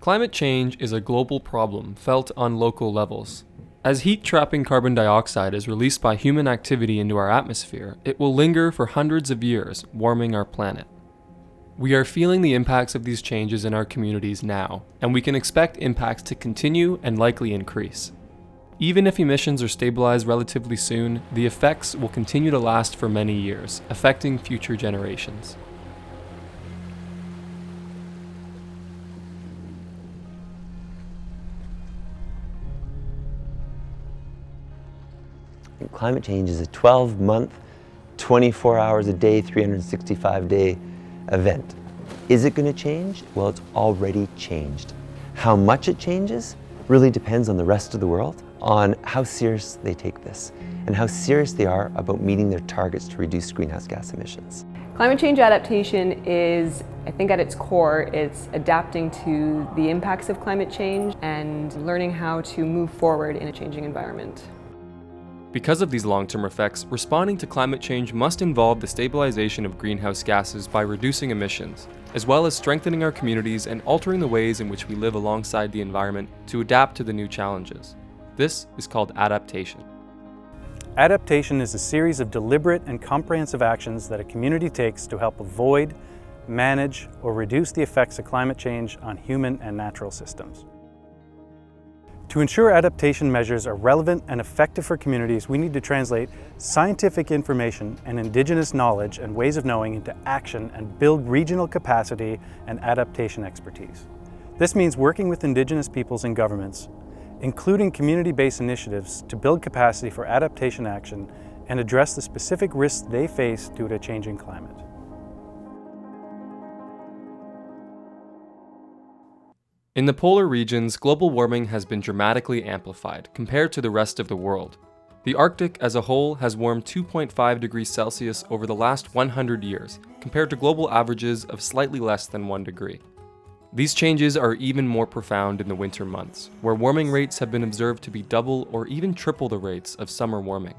Climate change is a global problem felt on local levels. As heat-trapping carbon dioxide is released by human activity into our atmosphere, it will linger for hundreds of years, warming our planet. We are feeling the impacts of these changes in our communities now, and we can expect impacts to continue and likely increase. Even if emissions are stabilized relatively soon, the effects will continue to last for many years, affecting future generations. Climate change is a 12-month, 24 hours a day, 365-day event. Is it going to change? Well, it's already changed. How much it changes really depends on the rest of the world, on how serious they take this, and how serious they are about meeting their targets to reduce greenhouse gas emissions. Climate change adaptation is, I think at its core, it's adapting to the impacts of climate change and learning how to move forward in a changing environment. Because of these long-term effects, responding to climate change must involve the stabilization of greenhouse gases by reducing emissions, as well as strengthening our communities and altering the ways in which we live alongside the environment to adapt to the new challenges. This is called adaptation. Adaptation is a series of deliberate and comprehensive actions that a community takes to help avoid, manage, or reduce the effects of climate change on human and natural systems. To ensure adaptation measures are relevant and effective for communities, we need to translate scientific information and Indigenous knowledge and ways of knowing into action and build regional capacity and adaptation expertise. This means working with Indigenous peoples and governments, including community-based initiatives to build capacity for adaptation action and address the specific risks they face due to a changing climate. In the polar regions, global warming has been dramatically amplified compared to the rest of the world. The Arctic as a whole has warmed 2.5 degrees Celsius over the last 100 years, compared to global averages of slightly less than 1 degree. These changes are even more profound in the winter months, where warming rates have been observed to be double or even triple the rates of summer warming.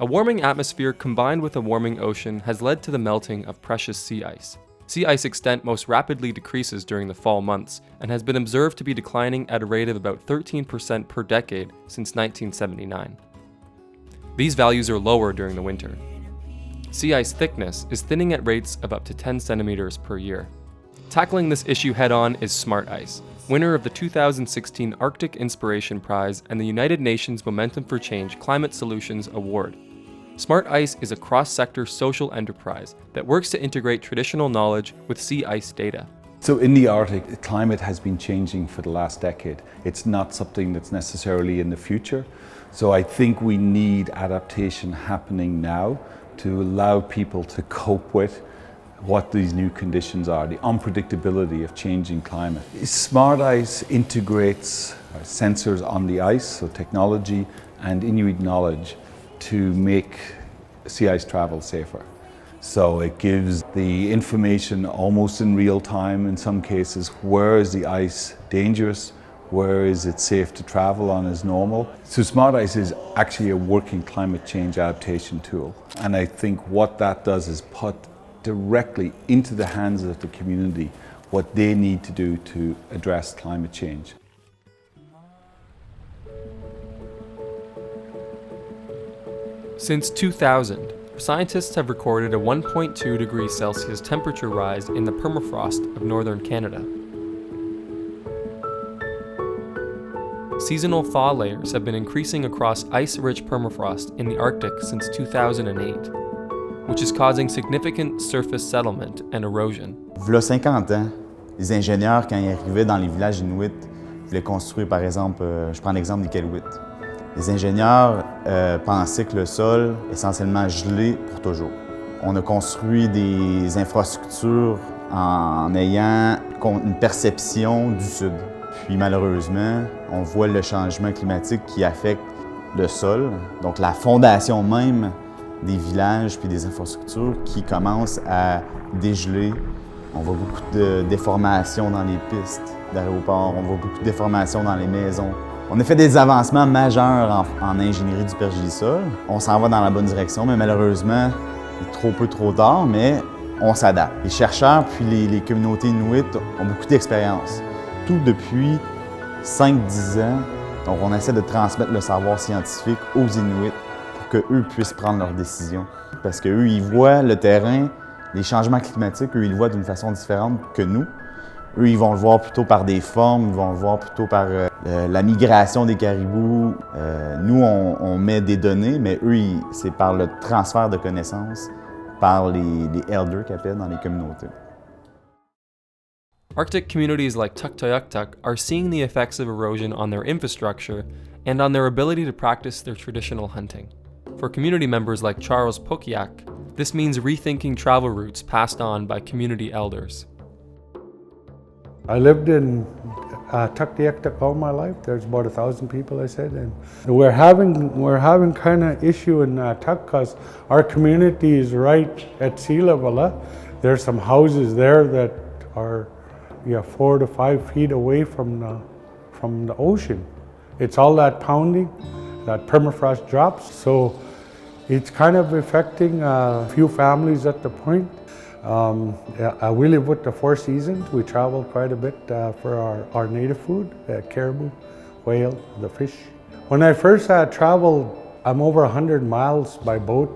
A warming atmosphere combined with a warming ocean has led to the melting of precious sea ice. Sea ice extent most rapidly decreases during the fall months and has been observed to be declining at a rate of about 13% per decade since 1979. These values are lower during the winter. Sea ice thickness is thinning at rates of up to 10 centimeters per year. Tackling this issue head-on is Smart Ice, winner of the 2016 Arctic Inspiration Prize and the United Nations Momentum for Change Climate Solutions Award. Smart Ice is a cross-sector social enterprise that works to integrate traditional knowledge with sea ice data. So in the Arctic, the climate has been changing for the last decade. It's not something that's necessarily in the future. So I think we need adaptation happening now to allow people to cope with what these new conditions are, the unpredictability of changing climate. Smart Ice integrates sensors on the ice, so technology and Inuit knowledge to make sea ice travel safer. So it gives the information almost in real time in some cases. Where is the ice dangerous? Where is it safe to travel on as normal? So Smart Ice is actually a working climate change adaptation tool. And I think what that does is put directly into the hands of the community what they need to do to address climate change. Since 2000, scientists have recorded a 1.2 degrees Celsius temperature rise in the permafrost of northern Canada. Seasonal thaw layers have been increasing across ice-rich permafrost in the Arctic since 2008, which is causing significant surface settlement and erosion. V'là 50 ans, les ingénieurs, quand ils arrivaient dans les villages inuits, voulaient construire, par exemple, je prends l'exemple d'Inuvialuit. Les ingénieurs pensaient que le sol est essentiellement gelé pour toujours. On a construit des infrastructures en ayant une perception du sud. Puis malheureusement, on voit le changement climatique qui affecte le sol, donc la fondation même des villages puis des infrastructures qui commencent à dégeler. On voit beaucoup de déformations dans les pistes d'aéroport, on voit beaucoup de déformations dans les maisons. On a fait des avancements majeurs en ingénierie du pergélisol. On s'en va dans la bonne direction, mais malheureusement, trop peu, trop tard, mais on s'adapte. Les chercheurs puis les communautés inuites ont beaucoup d'expérience. surtout depuis 5-10 ans. Donc, on essaie de transmettre le savoir scientifique aux Inuits pour qu'eux puissent prendre leurs décisions. Parce qu'eux, ils voient le terrain, les changements climatiques, eux, ils le voient d'une façon différente que nous. Eux, ils vont le voir plutôt par des formes, ils vont le voir plutôt par la migration des caribous. Nous, on met des données, mais eux, c'est par le transfert de connaissances, par les elders qu'ils appellent dans les communautés. Arctic communities like Tuktoyaktuk are seeing the effects of erosion on their infrastructure and on their ability to practice their traditional hunting. For community members like Charles Pokiak, this means rethinking travel routes passed on by community elders. I lived in Tuktoyaktuk all my life. There's about 1,000 people, I said, and we're having kind of issue in Tuk because our community is right at sea level. There's some houses there that are 4 to 5 feet away from the ocean. It's all that pounding, that permafrost drops, so it's kind of affecting a few families at the point. We live with the Four Seasons. We travel quite a bit for our native food, caribou, whale, the fish. When I first traveled, I'm over 100 miles by boat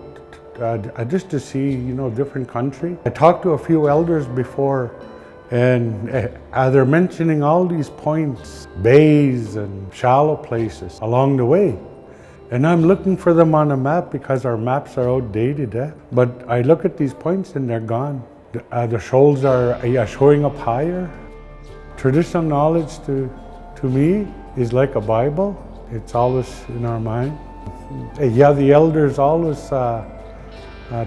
just to see, different country. I talked to a few elders before, and they're mentioning all these points, bays and shallow places along the way. And I'm looking for them on a map because our maps are outdated. But I look at these points and they're gone. The shoals are showing up higher. Traditional knowledge to me is like a Bible. It's always in our mind. The elders always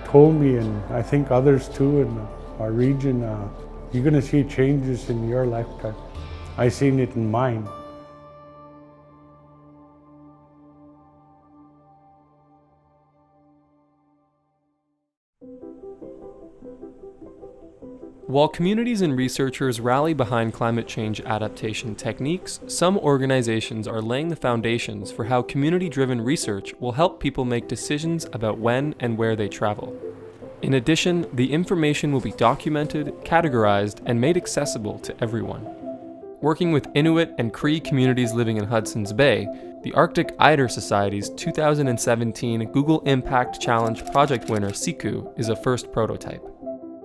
told me, and I think others too in our region, you're going to see changes in your lifetime. I seen it in mine. While communities and researchers rally behind climate change adaptation techniques, some organizations are laying the foundations for how community-driven research will help people make decisions about when and where they travel. In addition, the information will be documented, categorized, and made accessible to everyone. Working with Inuit and Cree communities living in Hudsons Bay, the Arctic Eider Society's 2017 Google Impact Challenge project winner Siku is a first prototype.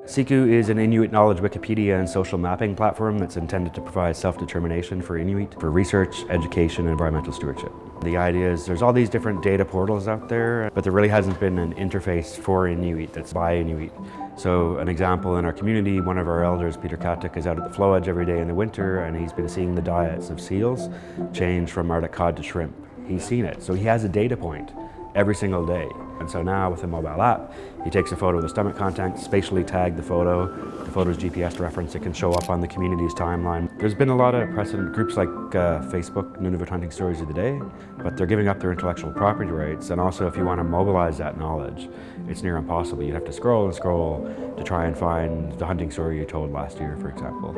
Siku is an Inuit knowledge Wikipedia and social mapping platform that's intended to provide self-determination for Inuit for research, education, and environmental stewardship. The idea is there's all these different data portals out there, but there really hasn't been an interface for Inuit that's by Inuit. So an example in our community, one of our elders, Peter Katuk, is out at the flow edge every day in the winter, and he's been seeing the diets of seals change from Arctic cod to shrimp. He's seen it, so he has a data point every single day. And so now with the mobile app, he takes a photo of the stomach contents, spatially tag the photo's GPS reference, it can show up on the community's timeline. There's been a lot of precedent groups like Facebook, Nunavut Hunting Stories of the Day, but they're giving up their intellectual property rights, and also if you want to mobilize that knowledge, it's near impossible. You'd have to scroll and scroll to try and find the hunting story you told last year, for example.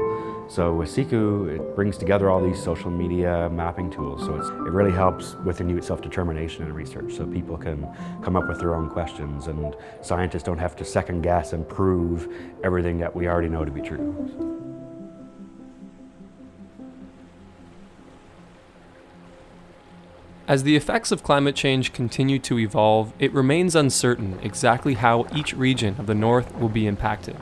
So with Siku, it brings together all these social media mapping tools, so it really helps with Inuit self-determination and research, so people can come up with their own questions, and scientists don't have to second guess and prove everything that we already know to be true. As the effects of climate change continue to evolve, it remains uncertain exactly how each region of the North will be impacted.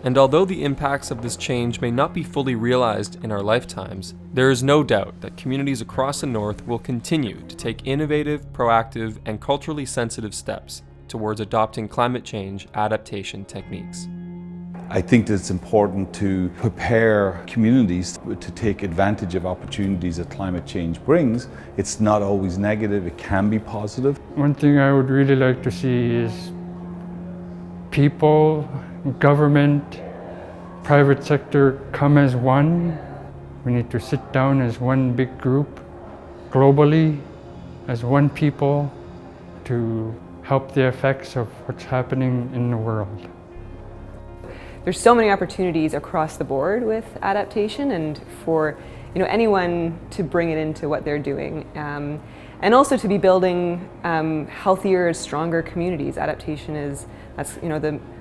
And although the impacts of this change may not be fully realized in our lifetimes, there is no doubt that communities across the North will continue to take innovative, proactive, and culturally sensitive steps towards adopting climate change adaptation techniques. I think that it's important to prepare communities to take advantage of opportunities that climate change brings. It's not always negative, it can be positive. One thing I would really like to see is people, government, private sector come as one. We need to sit down as one big group, globally, as one people, to help the effects of what's happening in the world. There's so many opportunities across the board with adaptation, and for anyone to bring it into what they're doing, and also to be building healthier, stronger communities. Adaptation that's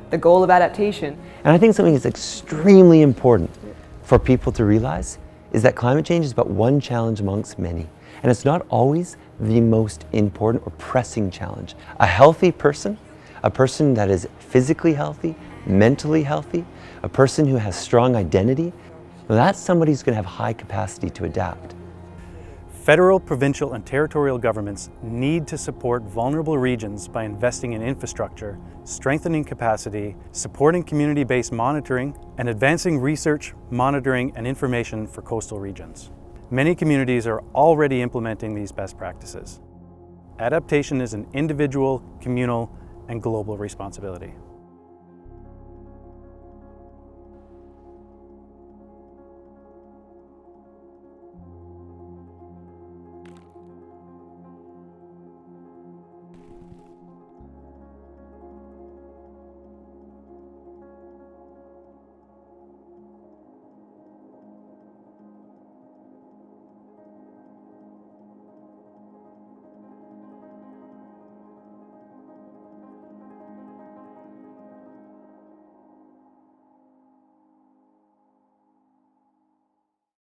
the goal of adaptation. And I think something that's extremely important for people to realize is that climate change is but one challenge amongst many. And it's not always the most important or pressing challenge. A healthy person, a person that is physically healthy, mentally healthy, a person who has strong identity, well, that's somebody who's going to have high capacity to adapt. Federal, provincial, and territorial governments need to support vulnerable regions by investing in infrastructure, strengthening capacity, supporting community-based monitoring, and advancing research, monitoring, and information for coastal regions. Many communities are already implementing these best practices. Adaptation is an individual, communal, and global responsibility.